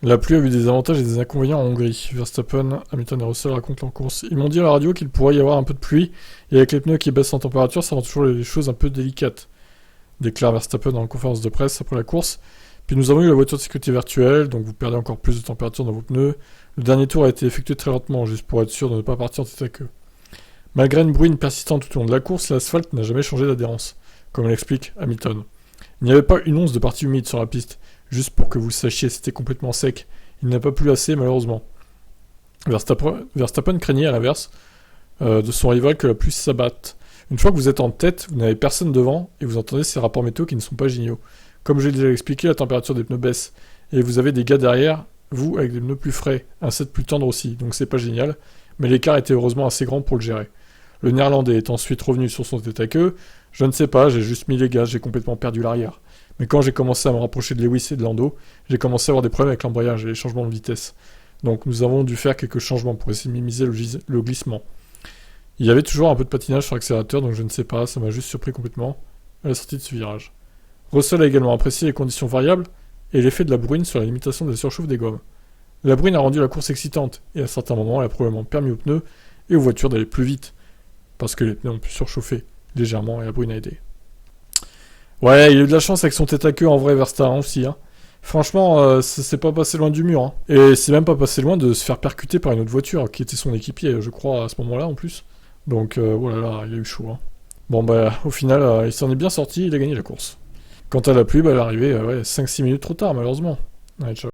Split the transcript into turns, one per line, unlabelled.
La pluie a eu des avantages et des inconvénients en Hongrie. Verstappen, Hamilton et Russell racontent leur course. Ils m'ont dit à la radio qu'il pourrait y avoir un peu de pluie, et avec les pneus qui baissent en température, ça rend toujours les choses un peu délicates, déclare Verstappen dans la conférence de presse après la course. Puis nous avons eu la voiture de sécurité virtuelle, donc vous perdez encore plus de température dans vos pneus. Le dernier tour a été effectué très lentement, juste pour être sûr de ne pas partir en tête à queue. Malgré une bruine persistante tout au long de la course, l'asphalte n'a jamais changé d'adhérence, comme l'explique Hamilton. Il n'y avait pas une once de partie humide sur la piste. Juste pour que vous le sachiez, c'était complètement sec. Il n'a pas plu assez, malheureusement. Verstappen craignait, à l'inverse, de son rival que la pluie s'abatte. Une fois que vous êtes en tête, vous n'avez personne devant, et vous entendez ces rapports météo qui ne sont pas géniaux. Comme je l'ai déjà expliqué, la température des pneus baisse, et vous avez des gars derrière, vous, avec des pneus plus frais, un set plus tendre aussi, donc c'est pas génial, mais l'écart était heureusement assez grand pour le gérer. Le néerlandais est ensuite revenu sur son tête à queue. Je ne sais pas, j'ai juste mis les gaz, j'ai complètement perdu l'arrière. Mais quand j'ai commencé à me rapprocher de Lewis et de Lando, j'ai commencé à avoir des problèmes avec l'embrayage et les changements de vitesse. Donc nous avons dû faire quelques changements pour essayer de minimiser le glissement. Il y avait toujours un peu de patinage sur l'accélérateur, donc je ne sais pas, ça m'a juste surpris complètement à la sortie de ce virage. Russell a également apprécié les conditions variables et l'effet de la bruine sur la limitation de la surchauffe des gommes. La bruine a rendu la course excitante, et à certains moments, elle a probablement permis aux pneus et aux voitures d'aller plus vite, parce que les pneus ont pu surchauffer légèrement et la bruine a aidé. Ouais, il a eu de la chance avec son tête à queue en vrai, Verstappen aussi. Hein. Franchement, ça s'est pas passé loin du mur. Hein. Et c'est même pas passé loin de se faire percuter par une autre voiture qui était son équipier, je crois, à ce moment-là en plus. Donc voilà, il a eu chaud. Hein. Bon, bah, au final, il s'en est bien sorti, il a gagné la course. Quant à la pluie, bah, elle est arrivée 5-6 minutes trop tard, malheureusement. Allez, ciao.